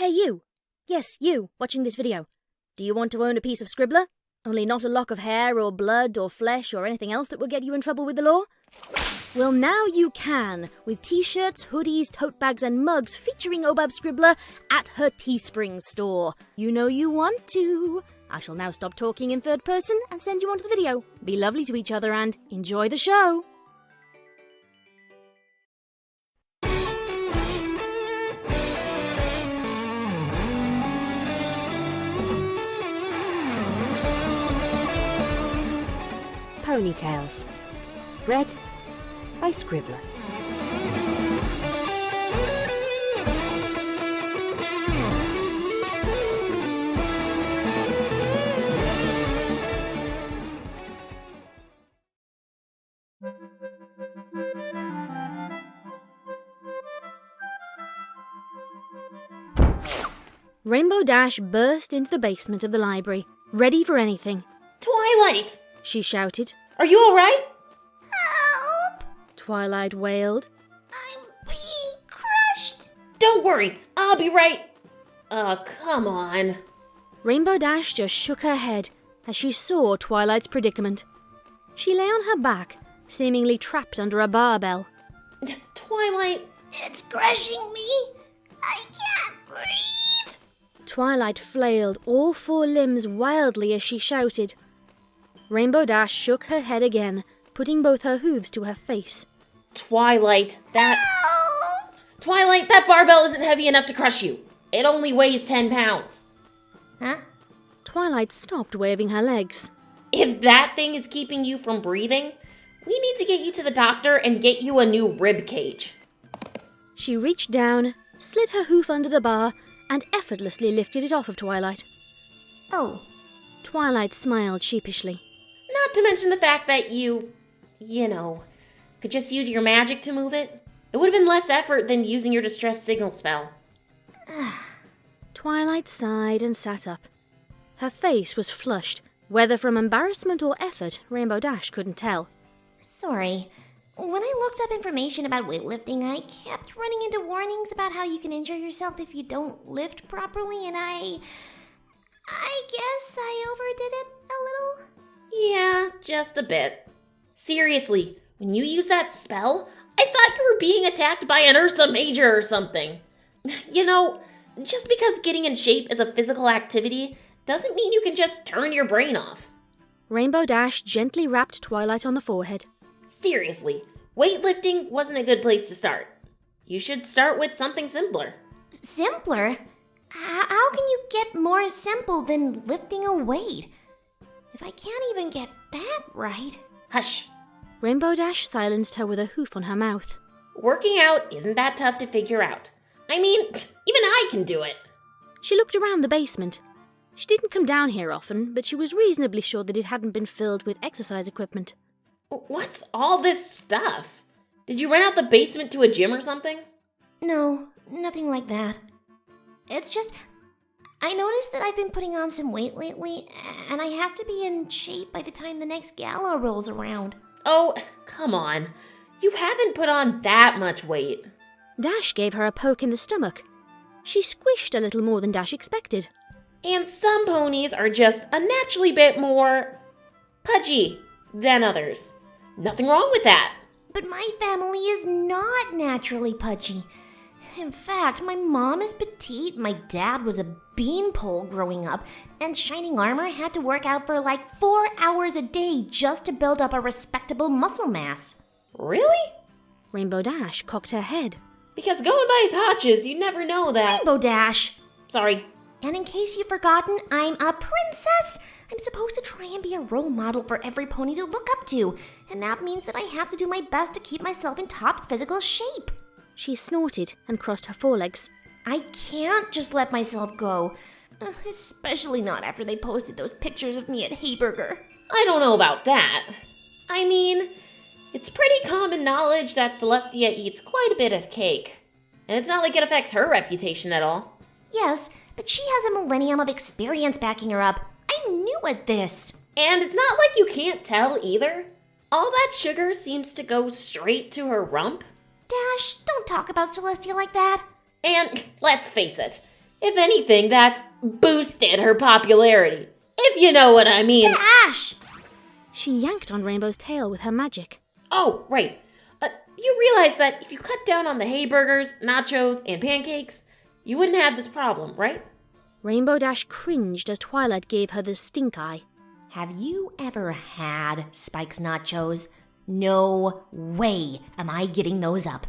Hey you! Yes, you, watching this video. Do you want to own a piece of Scribbler? Only not a lock of hair or blood or flesh or anything else that will get you in trouble with the law? Well, now you can, with t-shirts, hoodies, tote bags and mugs featuring Obab Scribbler at her Teespring store. You know you want to. I shall now stop talking in third person and send you on to the video. Be lovely to each other and enjoy the show. Ponytails. Read by Scribbler. Rainbow Dash burst into the basement of the library, ready for anything. Twilight! She shouted. Are you alright? Help! Twilight wailed. I'm being crushed! Don't worry, I'll be right. Oh, come on. Rainbow Dash just shook her head as she saw Twilight's predicament. She lay on her back, seemingly trapped under a barbell. Twilight... It's crushing me! I can't breathe! Twilight flailed all four limbs wildly as she shouted. Rainbow Dash shook her head again, putting both her hooves to her face. Twilight, Help! Twilight, that barbell isn't heavy enough to crush you. It only weighs 10 pounds. Huh? Twilight stopped waving her legs. If that thing is keeping you from breathing, we need to get you to the doctor and get you a new rib cage. She reached down, slid her hoof under the bar, and effortlessly lifted it off of Twilight. Oh. Twilight smiled sheepishly. Not to mention the fact that you could just use your magic to move it. It would have been less effort than using your distress signal spell. Twilight sighed and sat up. Her face was flushed, whether from embarrassment or effort, Rainbow Dash couldn't tell. Sorry. When I looked up information about weightlifting, I kept running into warnings about how you can injure yourself if you don't lift properly, and I guess I overdid it a little. Yeah, just a bit. Seriously, when you use that spell, I thought you were being attacked by an Ursa Major or something. You know, just because getting in shape is a physical activity doesn't mean you can just turn your brain off. Rainbow Dash gently rapped Twilight on the forehead. Seriously, weightlifting wasn't a good place to start. You should start with something simpler. Simpler? How can you get more simple than lifting a weight? If I can't even get that right... Hush. Rainbow Dash silenced her with a hoof on her mouth. Working out isn't that tough to figure out. I mean, even I can do it. She looked around the basement. She didn't come down here often, but she was reasonably sure that it hadn't been filled with exercise equipment. What's all this stuff? Did you rent out the basement to a gym or something? No, nothing like that. It's just, I noticed that I've been putting on some weight lately, and I have to be in shape by the time the next gala rolls around. Oh, come on. You haven't put on that much weight. Dash gave her a poke in the stomach. She squished a little more than Dash expected. And some ponies are just a naturally bit more pudgy than others. Nothing wrong with that. But my family is not naturally pudgy. In fact, my mom is petite, my dad was a beanpole growing up, and Shining Armor had to work out for like 4 hours a day just to build up a respectable muscle mass. Really? Rainbow Dash cocked her head. Because going by his hotches, you never know that. Rainbow Dash! Sorry. And in case you've forgotten, I'm a princess! I'm supposed to try and be a role model for every pony to look up to, and that means that I have to do my best to keep myself in top physical shape. She snorted and crossed her forelegs. I can't just let myself go, especially not after they posted those pictures of me at Hayburger. I don't know about that. I mean, it's pretty common knowledge that Celestia eats quite a bit of cake. And it's not like it affects her reputation at all. Yes, but she has a millennium of experience backing her up. I'm new at this. And it's not like you can't tell either. All that sugar seems to go straight to her rump. Dash, don't talk about Celestia like that. And let's face it, If anything, that's boosted her popularity. If you know what I mean. Ash! She yanked on Rainbow's tail with her magic. Oh, right. You realize that if you cut down on the hay burgers, nachos, and pancakes, you wouldn't have this problem, right? Rainbow Dash cringed as Twilight gave her the stink eye. Have you ever had Spike's nachos? No way am I giving those up.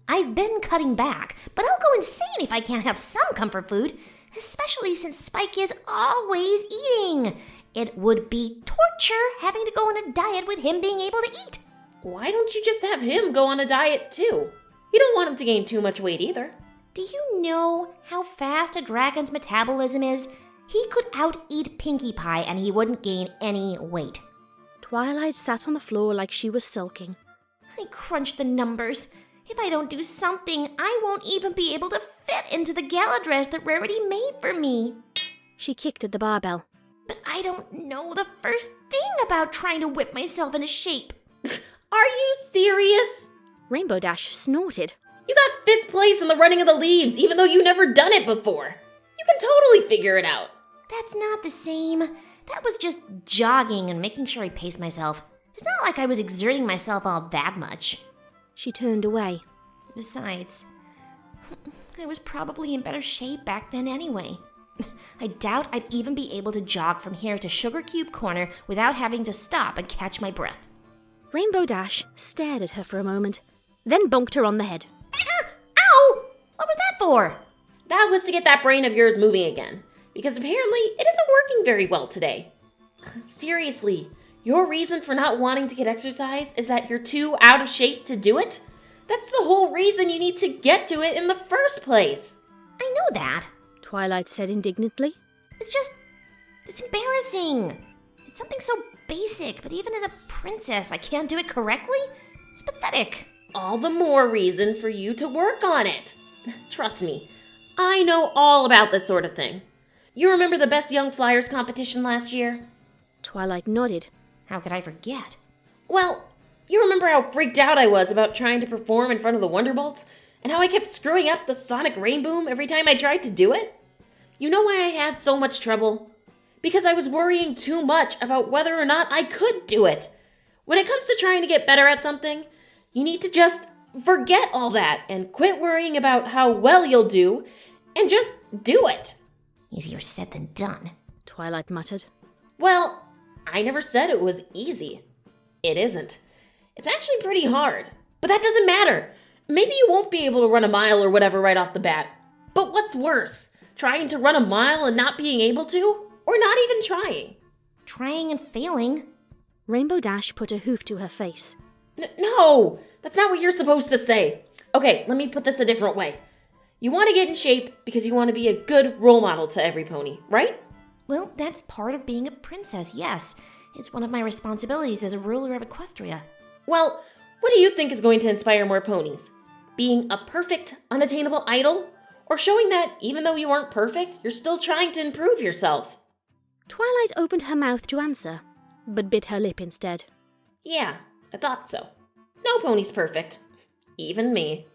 I've been cutting back, but I'll go insane if I can't have some comfort food, especially since Spike is always eating. It would be torture having to go on a diet with him being able to eat. Why don't you just have him go on a diet too? You don't want him to gain too much weight either. Do you know how fast a dragon's metabolism is? He could out-eat Pinkie Pie and he wouldn't gain any weight. Twilight sat on the floor like she was sulking. I crunch the numbers. If I don't do something, I won't even be able to fit into the gala dress that Rarity made for me. She kicked at the barbell. But I don't know the first thing about trying to whip myself into shape. Are you serious? Rainbow Dash snorted. You got 5th place in the running of the leaves, even though you never done it before. You can totally figure it out. That's not the same. That was just jogging and making sure I paced myself. It's not like I was exerting myself all that much. She turned away. Besides, I was probably in better shape back then anyway. I doubt I'd even be able to jog from here to Sugar Cube Corner without having to stop and catch my breath. Rainbow Dash stared at her for a moment, then bonked her on the head. Ow! What was that for? That was to get that brain of yours moving again, because apparently it isn't working very well today. Seriously, your reason for not wanting to get exercise is that you're too out of shape to do it? That's the whole reason you need to get to it in the first place. I know that. Twilight said indignantly. It's embarrassing. It's something so basic, but even as a princess, I can't do it correctly? It's pathetic. All the more reason for you to work on it. Trust me, I know all about this sort of thing. You remember the Best Young Flyers competition last year? Twilight nodded. How could I forget? Well, you remember how freaked out I was about trying to perform in front of the Wonderbolts? And how I kept screwing up the Sonic Rainboom every time I tried to do it? You know why I had so much trouble? Because I was worrying too much about whether or not I could do it. When it comes to trying to get better at something, you need to just forget all that and quit worrying about how well you'll do and just do it. Easier said than done. Twilight muttered. Well, I never said it was easy. It isn't. It's actually pretty hard. But that doesn't matter. Maybe you won't be able to run a mile or whatever right off the bat. But what's worse? Trying to run a mile and not being able to? Or not even trying? Trying and failing. Rainbow Dash put a hoof to her face. No! That's not what you're supposed to say. Okay, let me put this a different way. You want to get in shape because you want to be a good role model to every pony, right? Well, that's part of being a princess, yes. It's one of my responsibilities as a ruler of Equestria. Well, what do you think is going to inspire more ponies? Being a perfect, unattainable idol? Or showing that even though you aren't perfect, you're still trying to improve yourself? Twilight opened her mouth to answer, but bit her lip instead. Yeah, I thought so. No pony's perfect. Even me.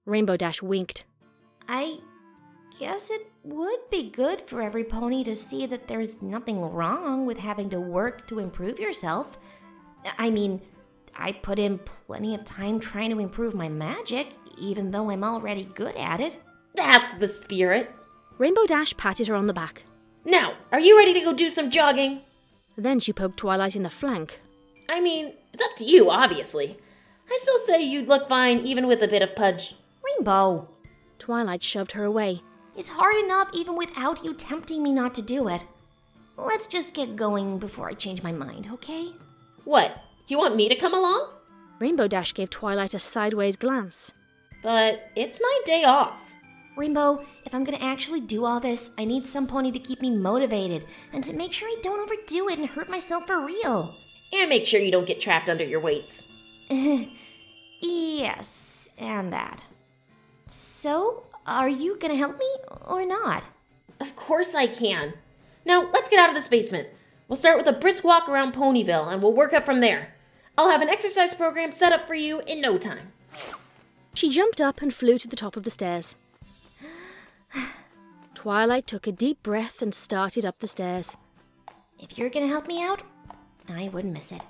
Rainbow Dash winked. I guess it would be good for every pony to see that there's nothing wrong with having to work to improve yourself. I mean, I put in plenty of time trying to improve my magic, even though I'm already good at it. That's the spirit. Rainbow Dash patted her on the back. Now, are you ready to go do some jogging? Then she poked Twilight in the flank. I mean, it's up to you, obviously. I still say you'd look fine even with a bit of pudge. Rainbow, Twilight shoved her away. it's hard enough even without you tempting me not to do it. Let's just get going before I change my mind, okay? What, you want me to come along? Rainbow Dash gave Twilight a sideways glance. But it's my day off. Rainbow, if I'm gonna actually do all this, I need some pony to keep me motivated and to make sure I don't overdo it and hurt myself for real. And make sure you don't get trapped under your weights. Yes, and that. So, are you gonna help me or not? Of course I can. Now, let's get out of this basement. We'll start with a brisk walk around Ponyville and we'll work up from there. I'll have an exercise program set up for you in no time. She jumped up and flew to the top of the stairs. Twilight took a deep breath and started up the stairs. If you're gonna help me out, I wouldn't miss it.